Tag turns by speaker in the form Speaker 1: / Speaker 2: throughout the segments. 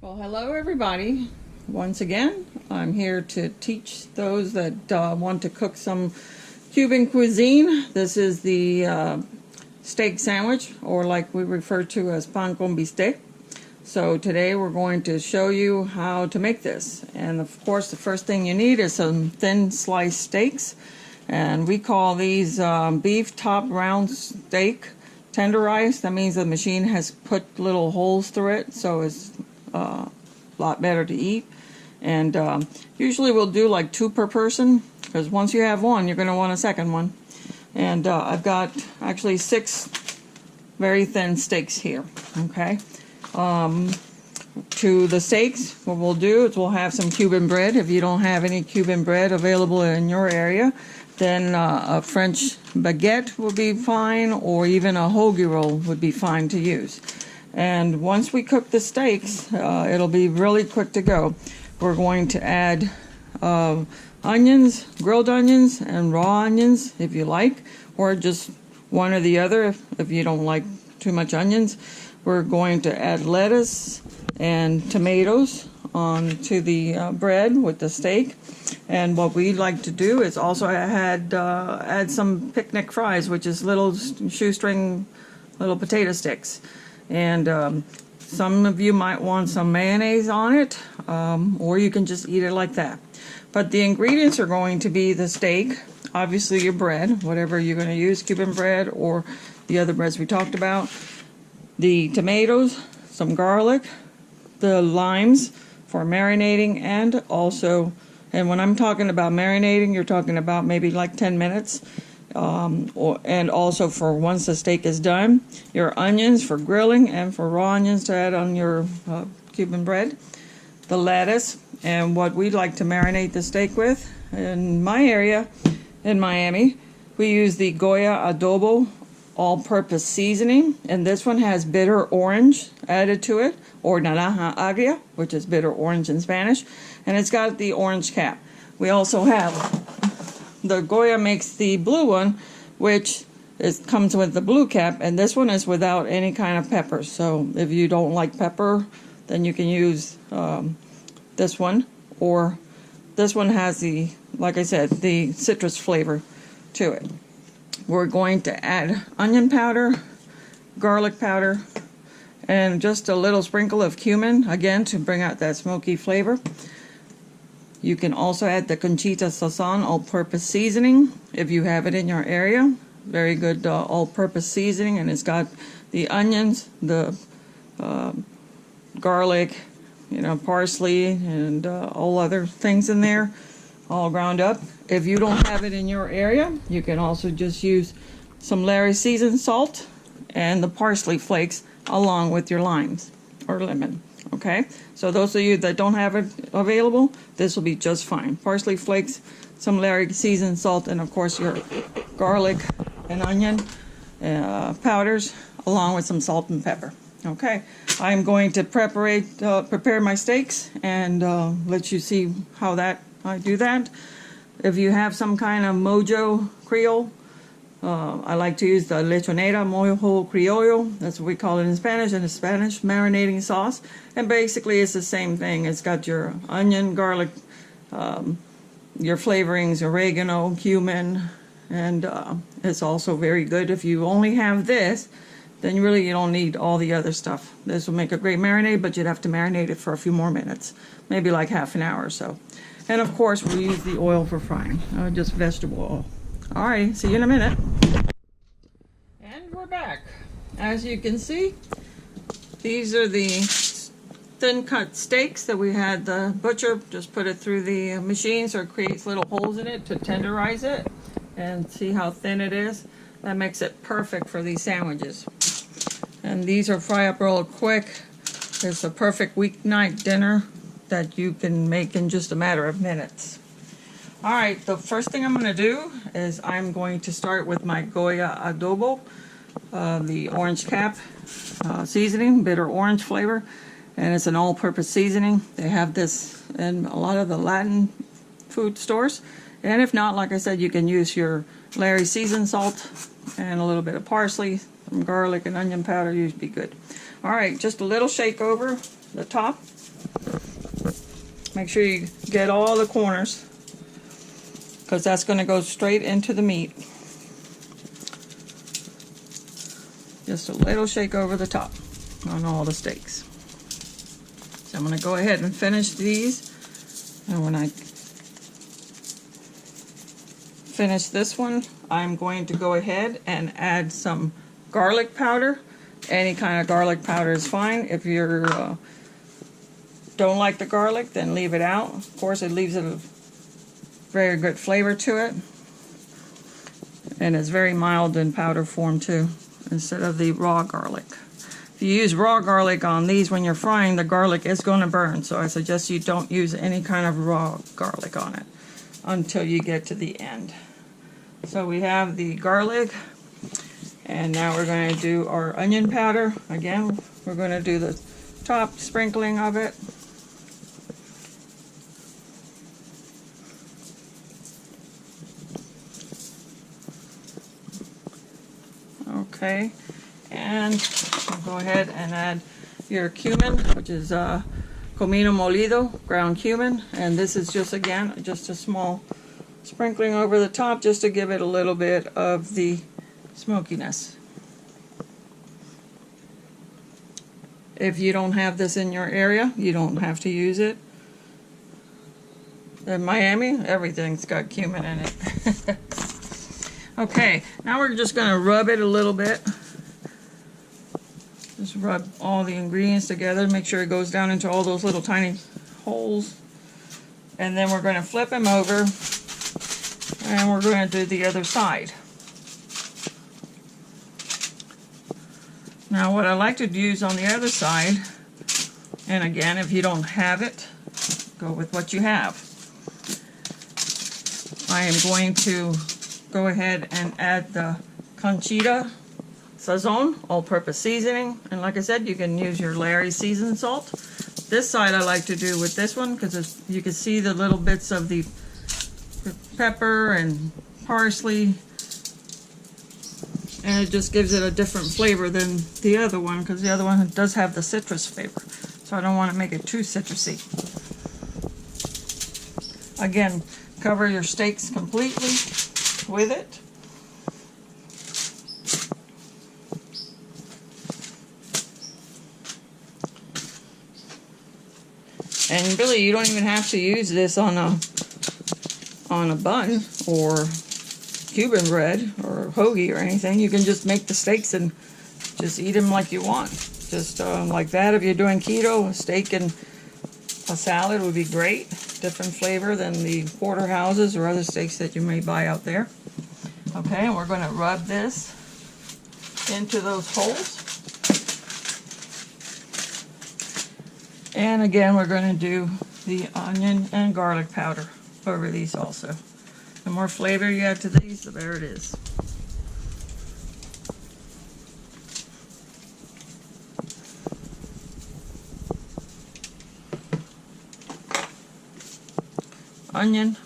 Speaker 1: Well, hello everybody. Once again, I'm here to teach those that want to cook some Cuban cuisine. This is the steak sandwich, or like we refer to as pan con bistec. So today we're going to show you how to make this. And of course, the first thing you need is some thin sliced steaks. And we call these beef top round steak tenderized. That means the machine has put little holes through it, so it's a lot better to eat. And usually we'll do like 2 per person, because once you have one, you're going to want a second one. And I've got actually 6 very thin steaks here. Okay. To the steaks, what we'll do is we'll have some Cuban bread. If you don't have any Cuban bread available in your area, then a French baguette will be fine, or even a hoagie roll would be fine to use. And once we cook the steaks, it'll be really quick to go. We're going to add onions, grilled onions, and raw onions if you like, or just one or the other if you don't like too much onions. We're going to add lettuce and tomatoes onto the bread with the steak. And what we like to do is also add some picnic fries, which is little shoestring little potato sticks. And some of you might want some mayonnaise on it, or you can just eat it like that. But the ingredients are going to be the steak, obviously your bread, whatever you're going to use, Cuban bread or the other breads we talked about, the tomatoes, some garlic, the limes for marinating, and also, and when I'm talking about marinating, you're talking about maybe like 10 minutes. And also for once the steak is done, your onions for grilling and for raw onions to add on your Cuban bread, the lettuce, and what we like to marinate the steak with. In my area, in Miami, we use the Goya Adobo all-purpose seasoning, and this one has bitter orange added to it, or naranja agria, which is bitter orange in Spanish, and it's got the orange cap. We also have the Goya makes the blue one, which comes with the blue cap, and this one is without any kind of pepper. So if you don't like pepper, then you can use this one, or this one has the, like I said, the citrus flavor to it. We're going to add onion powder, garlic powder, and just a little sprinkle of cumin, again, to bring out that smoky flavor. You can also add the Conchita Sazon all-purpose seasoning if you have it in your area. Very good all-purpose seasoning, and it's got the onions, the garlic, parsley, and all other things in there, all ground up. If you don't have it in your area, you can also just use some Larry seasoned salt and the parsley flakes along with your limes or lemon. Okay, so those of you that don't have it available, this will be just fine. Parsley flakes, some Larry seasoned salt, and of course your garlic and onion powders, along with some salt and pepper. Okay, I'm going to prepare my steaks and let you see how I do that. If you have some kind of Mojo Creole, I like to use the lechonera Mojo Criollo. That's what we call it in Spanish, and a Spanish marinating sauce. And basically it's the same thing. It's got your onion, garlic, your flavorings, oregano, cumin, and it's also very good. If you only have this, then you don't need all the other stuff. This will make a great marinade, but you'd have to marinate it for a few more minutes, maybe like half an hour or so. And of course we'll use the oil for frying, just vegetable oil. Alright, see you in a minute. And we're back. As you can see, these are the thin cut steaks that we had the butcher just put it through the machine, so it creates little holes in it to tenderize it. And see how thin it is? That makes it perfect for these sandwiches. And these are fry up real quick. It's a perfect weeknight dinner that you can make in just a matter of minutes. Alright, the first thing I'm going to do is I'm going to start with my Goya Adobo, the orange cap seasoning, bitter orange flavor, and it's an all-purpose seasoning. They have this in a lot of the Latin food stores, and if not, like I said, you can use your Larry seasoned salt and a little bit of parsley, some garlic and onion powder, usually be good. Alright, just a little shake over the top Make sure you get all the corners, because that's going to go straight into the meat. Just a little shake over the top on all the steaks. So I'm going to go ahead and finish these, and when I finish this one, I'm going to go ahead and add some garlic powder. Any kind of garlic powder is fine. If you don't like the garlic, then leave it out. Of course, it leaves a very good flavor to it, and it's very mild in powder form too, instead of the raw garlic. If you use raw garlic on these when you're frying, the garlic is going to burn, so I suggest you don't use any kind of raw garlic on it until you get to the end. So we have the garlic, and now we're going to do our onion powder. Again, we're going to do the top sprinkling of it. Okay, and we'll go ahead and add your cumin, which is comino molido, ground cumin, and this is just, again, just a small sprinkling over the top just to give it a little bit of the smokiness. If you don't have this in your area, you don't have to use it. In Miami, everything's got cumin in it. Okay, now we're just going to rub it a little bit. Just rub all the ingredients together, make sure it goes down into all those little tiny holes. And then we're going to flip them over, and we're going to do the other side. Now what I like to use on the other side, and again, if you don't have it, go with what you have. I am going to go ahead and add the Conchita Sazon all-purpose seasoning, and like I said, you can use your Larry seasoned salt. This side I like to do with this one because you can see the little bits of the pepper and parsley, and it just gives it a different flavor than the other one, because the other one does have the citrus flavor, so I don't want to make it too citrusy. Again, cover your steaks completely with it. And really, you don't even have to use this on a bun or Cuban bread or hoagie or anything. You can just make the steaks and just eat them like you want. Just like that. If you're doing keto, a steak and a salad would be great. Different flavor than the porterhouses or other steaks that you may buy out there. Okay, and we're going to rub this into those holes. And again, we're going to do the onion and garlic powder over these also. The more flavor you add to these, the better it is. Onion,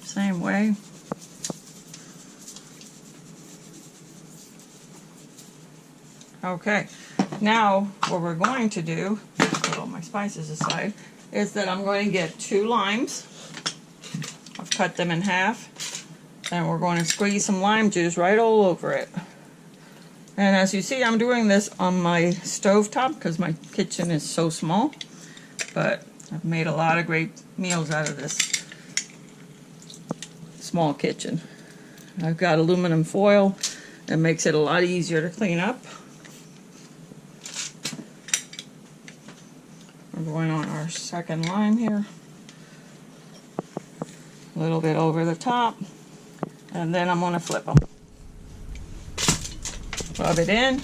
Speaker 1: same way. Okay, now what we're going to do, put all my spices aside, is that I'm going to get 2 limes. I've cut them in half, and we're going to squeeze some lime juice right all over it. And as you see, I'm doing this on my stovetop because my kitchen is so small, but I've made a lot of great meals out of this small kitchen. I've got aluminum foil that makes it a lot easier to clean up. We're going on our second lime here. A little bit over the top, and then I'm going to flip them. Rub it in.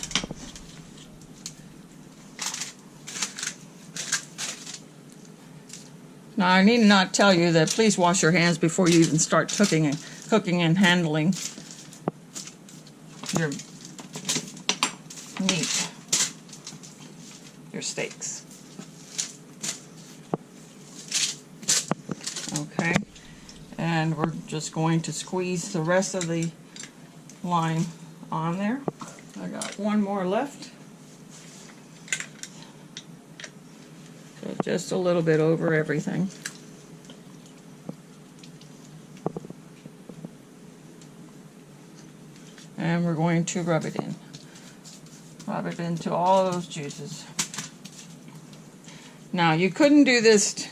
Speaker 1: Now, I need not tell you that please wash your hands before you even start cooking and handling your meat, your steaks. Okay, and we're just going to squeeze the rest of the lime on there. I got one more left. So just a little bit over everything. And we're going to rub it in. Rub it into all those juices. Now, you couldn't do this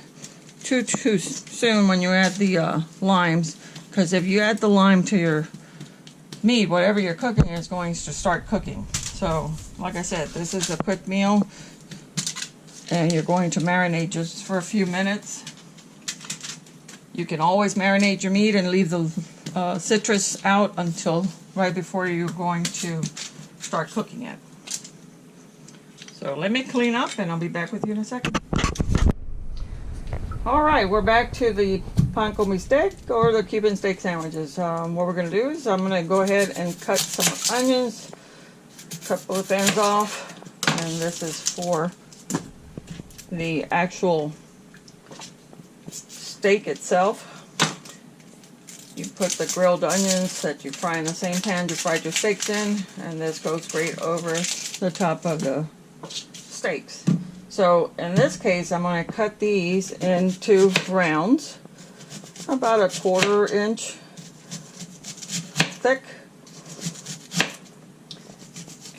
Speaker 1: too soon when you add the limes, because if you add the lime to your meat, whatever you're cooking is going to start cooking. So, like I said, this is a quick meal, and you're going to marinate just for a few minutes. You can always marinate your meat and leave the citrus out until right before you're going to start cooking it. So let me clean up and I'll be back with you in a second. Alright, we're back to the Con Bistec or the Cuban steak sandwiches. What we're going to do is I'm going to go ahead and cut some onions, cut both ends off, and this is for the actual steak itself. You put the grilled onions that you fry in the same pan you fried your steaks in, and this goes great over the top of the steaks. So in this case, I'm going to cut these into rounds, about a 1/4 inch thick,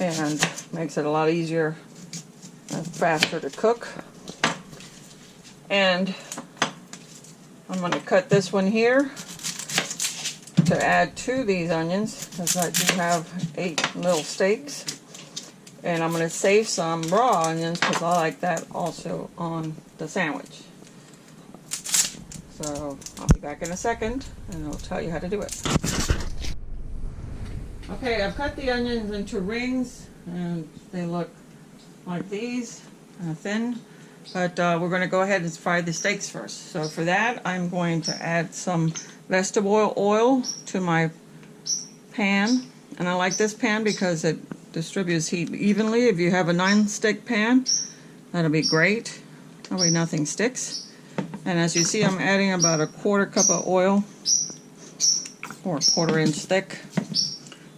Speaker 1: and makes it a lot easier and faster to cook. And I'm going to cut this one here to add to these onions, because I do have 8 little steaks. And I'm going to save some raw onions because I like that also on the sandwich. So I'll be back in a second and I'll tell you how to do it. Okay, I've cut the onions into rings and they look like these, thin. But we're going to go ahead and fry the steaks first. So for that, I'm going to add some vegetable oil to my pan. And I like this pan because it distributes heat evenly. If you have a non-stick pan, that'll be great. That way nothing sticks. And as you see, I'm adding about a 1/4 cup of oil, or a 1/4 inch thick,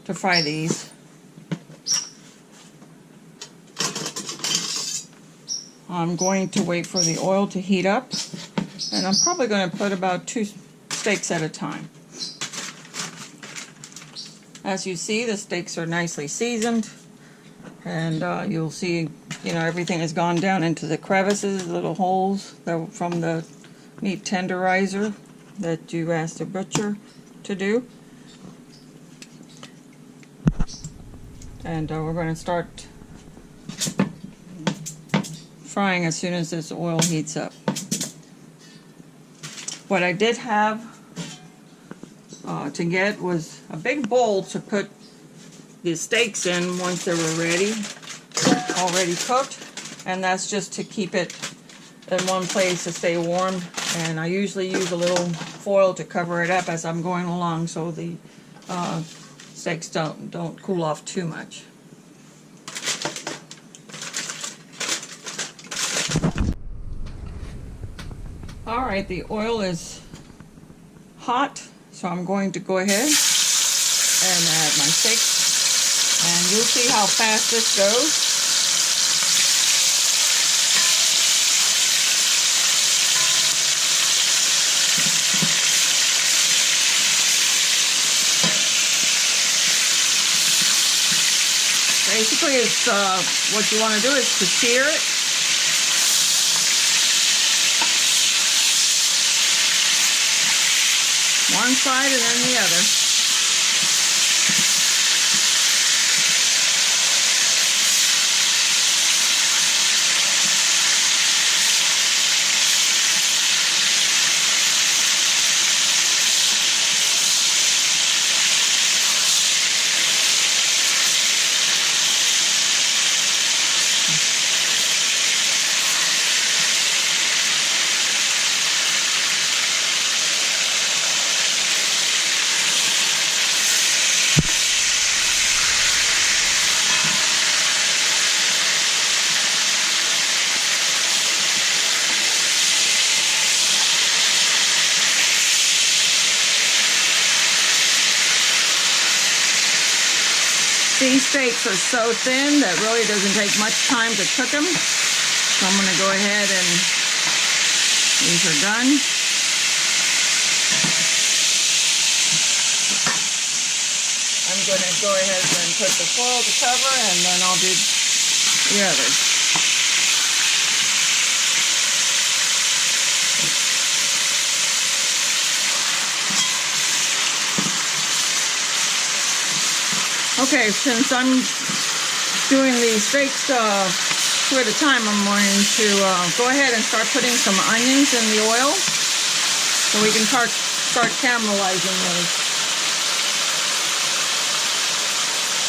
Speaker 1: to fry these. I'm going to wait for the oil to heat up, and I'm probably going to put about 2 steaks at a time. As you see, the steaks are nicely seasoned, and you'll see, everything has gone down into the crevices, little holes that from the meat tenderizer that you asked the butcher to do. And we're going to start frying as soon as this oil heats up. What I did have to get was a big bowl to put the steaks in once they were ready, already cooked, and that's just to keep it in one place to stay warm. And I usually use a little foil to cover it up as I'm going along so the steaks don't cool off too much. Alright, the oil is hot, so I'm going to go ahead and add my steaks, and you'll see how fast this goes. Basically, it's what you want to do is to sear it. One side and then the other. These steaks are so thin that really doesn't take much time to cook them. So I'm going to go ahead and these are done. I'm going to go ahead and put the foil to cover, and then I'll do the others. Okay, since I'm doing the steaks 2 at a time, I'm going to go ahead and start putting some onions in the oil so we can start caramelizing those.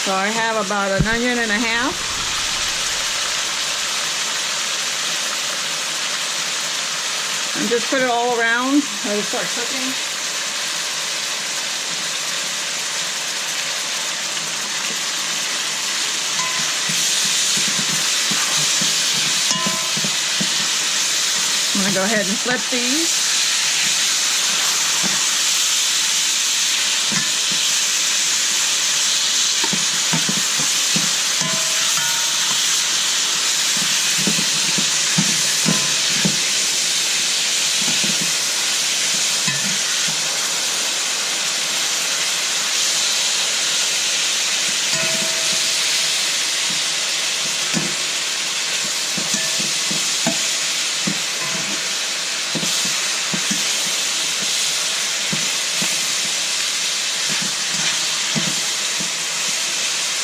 Speaker 1: So I have about 1.5 onions. And just put it all around. Let it start cooking. I'm going to go ahead and flip these.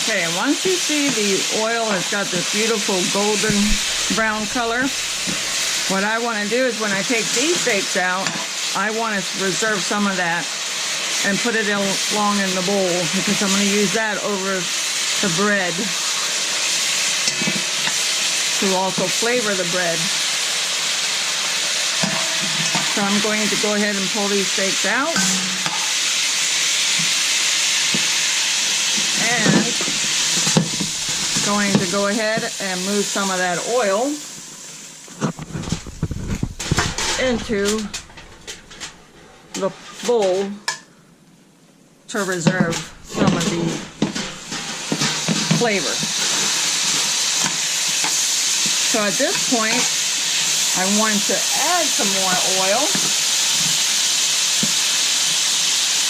Speaker 1: Okay, and once you see the oil has got this beautiful golden brown color, what I want to do is when I take these steaks out, I want to reserve some of that and put it along in the bowl because I'm going to use that over the bread to also flavor the bread. So I'm going to go ahead and pull these steaks out. And going to go ahead and move some of that oil into the bowl to reserve some of the flavor. So at this point, I want to add some more oil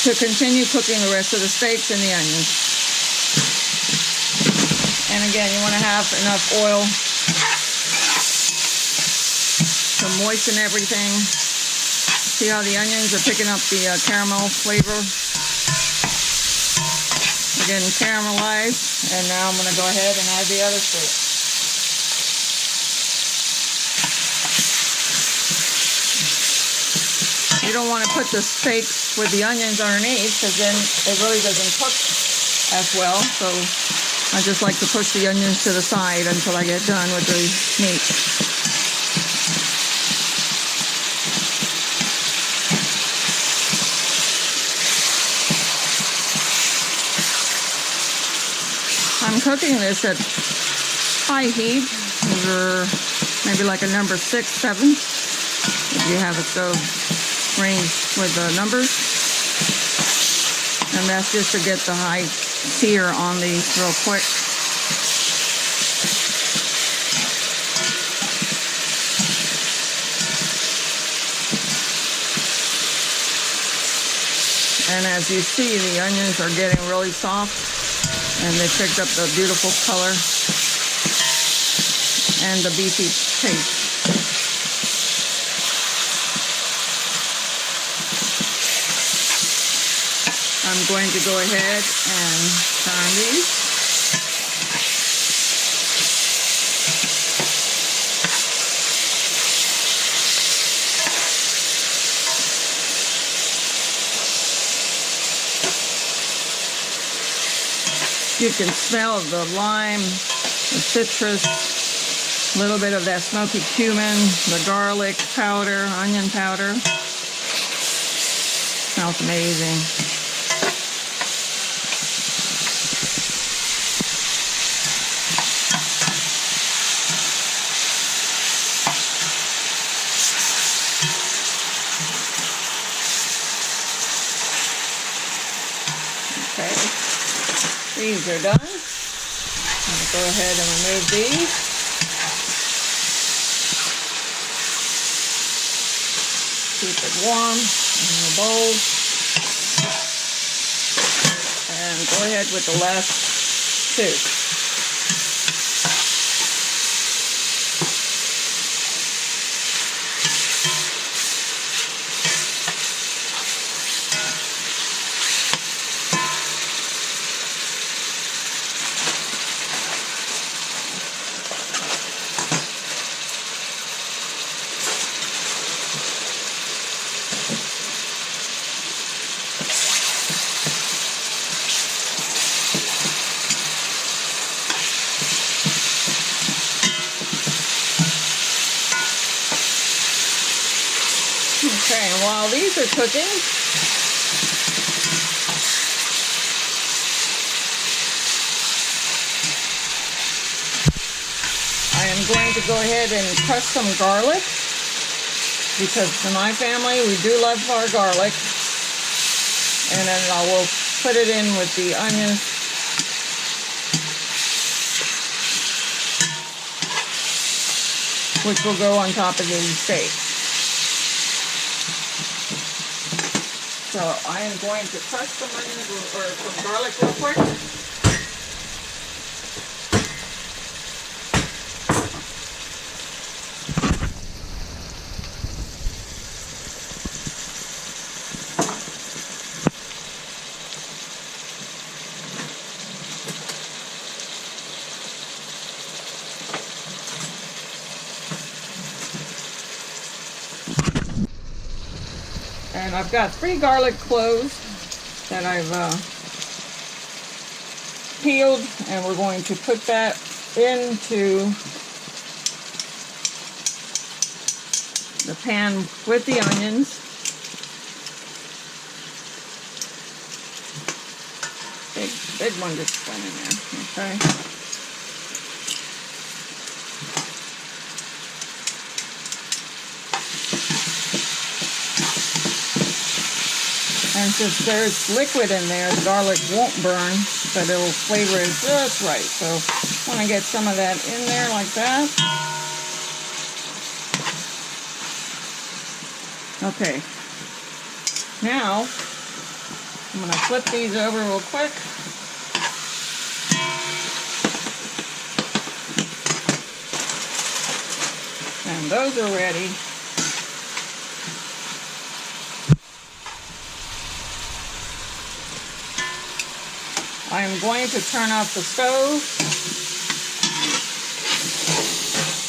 Speaker 1: to continue cooking the rest of the steaks and the onions. And again, you want to have enough oil to moisten everything. See how the onions are picking up the caramel flavor? They're getting caramelized. And now I'm going to go ahead and add the other steak. You don't want to put the steaks with the onions underneath because then it really doesn't cook as well. So I just like to push the onions to the side until I get done with the meat. I'm cooking this at high heat, or maybe like a number 6, 7, if you have a stove range with the numbers. And that's just to get the high sear on these real quick. And as you see, the onions are getting really soft and they picked up the beautiful color and the beefy taste. I'm going to go ahead and turn these. You can smell the lime, the citrus, a little bit of that smoky cumin, the garlic powder, onion powder. Smells amazing. These are done. I'm going to go ahead and remove these. Keep it warm in the bowl. And go ahead with the last two. Okay, and while these are cooking, I am going to go ahead and crush some garlic, because in my family we do love our garlic. And then I will put it in with the onions. Which will go on top of the steak. So I am going to crush some onions or some garlic real quick. And I've got 3 garlic cloves that I've peeled, and we're going to put that into the pan with the onions. Big one just went in there, okay? And since there's liquid in there, the garlic won't burn, but it'll flavor it just right. So I want to get some of that in there like that. Okay. Now, I'm going to flip these over real quick. And those are ready. I am going to turn off the stove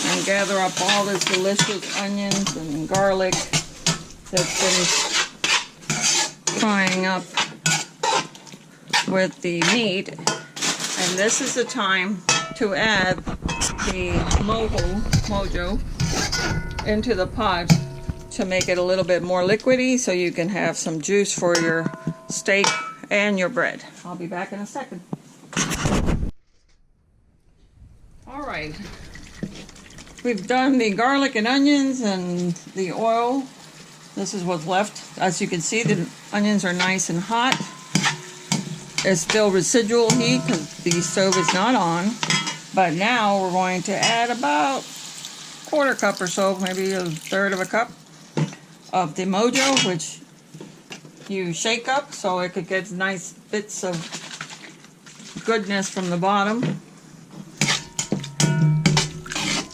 Speaker 1: and gather up all this delicious onions and garlic that's been frying up with the meat. And this is the time to add the Mojo into the pot to make it a little bit more liquidy so you can have some juice for your steak and your bread. I'll be back in a second. All right, we've done the garlic and onions and the oil. This is what's left. As you can see, the onions are nice and hot. There's still residual heat because the stove is not on. But now we're going to add about a 1/4 cup or so, maybe 1/3 of a cup of the Mojo, which you shake up so it could get nice bits of goodness from the bottom.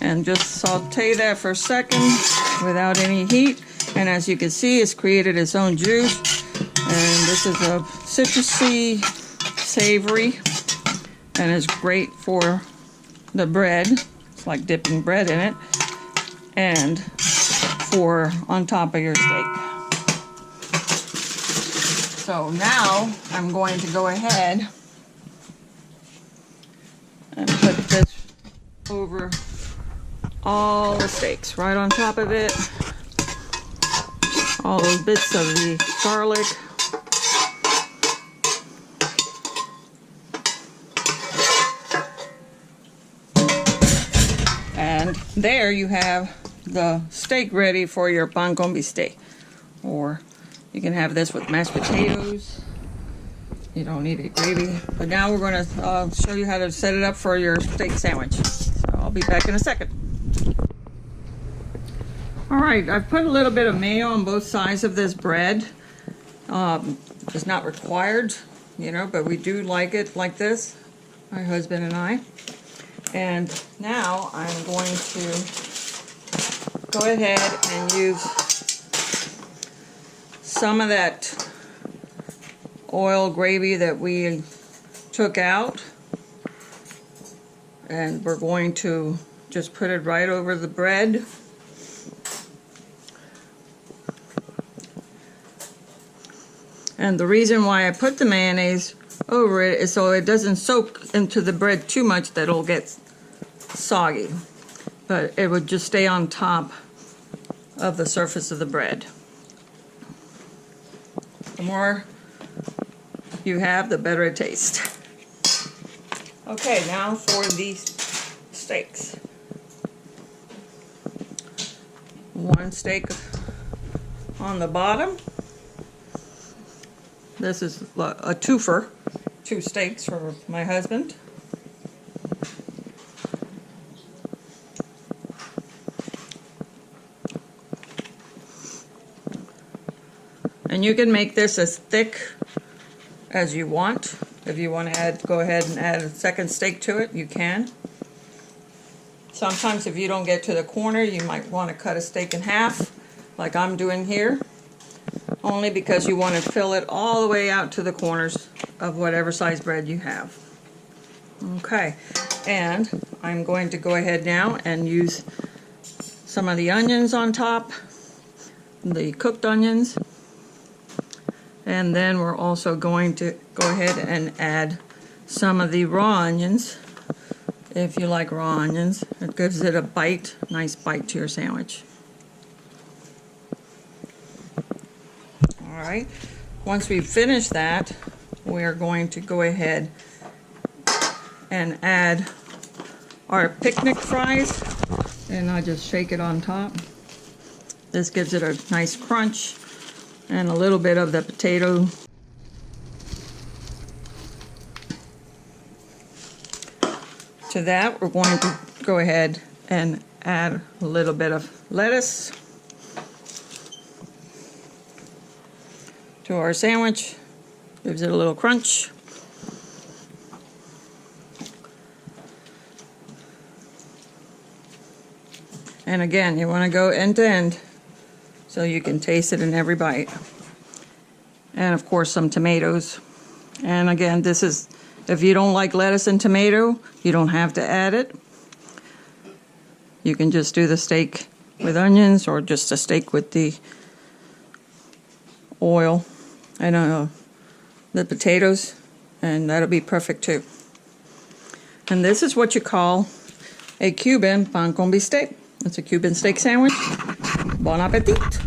Speaker 1: And just saute that for a second without any heat. And as you can see, it's created its own juice. And this is a citrusy, savory, and it's great for the bread. It's like dipping bread in it. And for on top of your steak. So now I'm going to go ahead and put this over all the steaks, right on top of it. All those bits of the garlic. And there you have the steak ready for your pan con bistec. Or you can have this with mashed potatoes. You don't need it gravy. But now we're going to show you how to set it up for your steak sandwich. So I'll be back in a second. All right, I've put a little bit of mayo on both sides of this bread. It's not required, you know, but we do like it like this, my husband and I. And now I'm going to go ahead and use some of that oil gravy that we took out, and we're going to just put it right over the bread. And the reason why I put the mayonnaise over it is so it doesn't soak into the bread too much that it'll get soggy, but it would just stay on top of the surface of the bread. The more you have, the better it tastes. Okay, now for the steaks. One steak on the bottom. This is a twofer, 2 steaks for my husband. And you can make this as thick as you want. If you want to go ahead and add a second steak to it, you can. Sometimes if you don't get to the corner, you might want to cut a steak in half, like I'm doing here. Only because you want to fill it all the way out to the corners of whatever size bread you have. Okay, and I'm going to go ahead now and use some of the onions on top, the cooked onions, and then we're also going to go ahead and add some of the raw onions. If you like raw onions, it gives it a bite, nice bite to your sandwich. Alright, once we finish that, we're going to go ahead and add our picnic fries, and I just shake it on top. This gives it a nice crunch and a little bit of the potato. To that, we're going to go ahead and add a little bit of lettuce to our sandwich. Gives it a little crunch. And again, you want to go end to end so you can taste it in every bite. And of course some tomatoes. And again, this is, if you don't like lettuce and tomato, you don't have to add it. You can just do the steak with onions, or just a steak with the oil and the potatoes, and that'll be perfect too. And this is what you call a Cuban pan con bistec. It's a Cuban steak sandwich. Bon appetit!